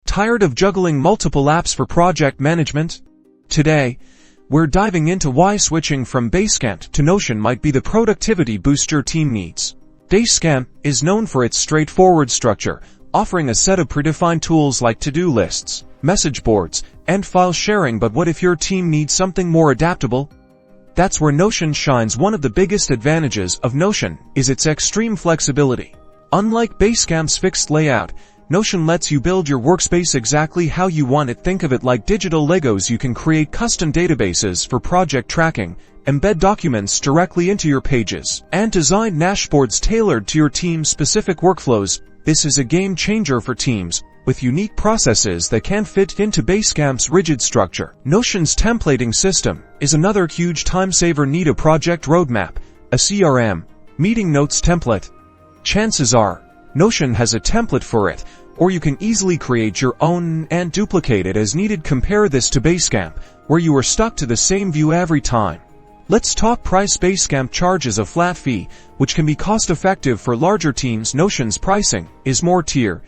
Tired of juggling multiple apps for project management? Today, we're diving into why switching from Basecamp to Notion might be the productivity boost your team needs. Basecamp is known for its straightforward structure, offering a set of predefined tools like to-do lists, message boards, and file sharing. But what if your team needs something more adaptable? That's where Notion shines. One of the biggest advantages of Notion is its extreme flexibility. Unlike Basecamp's fixed layout, Notion lets you build your workspace exactly how you want it. Think of it like digital Legos. You can create custom databases for project tracking, embed documents directly into your pages, and design dashboards tailored to your team's specific workflows. This is a game changer for teams with unique processes that can't fit into Basecamp's rigid structure. Notion's templating system is another huge time saver. Need a project roadmap, a CRM, meeting notes template? Chances are, Notion has a template for it, or you can easily create your own and duplicate it as needed. Compare this to Basecamp, where you are stuck to the same view every time. Let's talk price. Basecamp charges a flat fee, which can be cost-effective for larger teams. Notion's pricing is more tier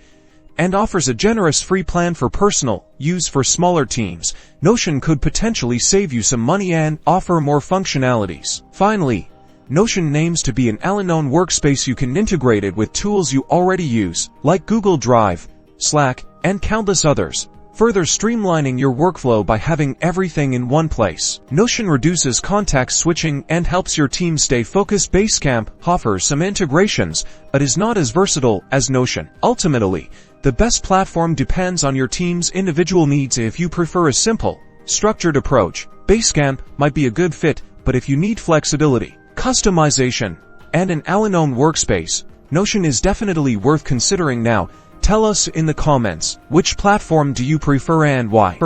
and offers a generous free plan for personal use for smaller teams. Notion could potentially save you some money and offer more functionalities. Finally, Notion aims to be an all-in-one workspace. You can integrate it with tools you already use, like Google Drive, Slack, and countless others, further streamlining your workflow by having everything in one place. Notion reduces context switching and helps your team stay focused. Basecamp offers some integrations, but is not as versatile as Notion. Ultimately, the best platform depends on your team's individual needs. If you prefer a simple, structured approach, Basecamp might be a good fit, but if you need flexibility, customization, and an all-in-one workspace, Notion is definitely worth considering. Now, tell us in the comments, which platform do you prefer and why?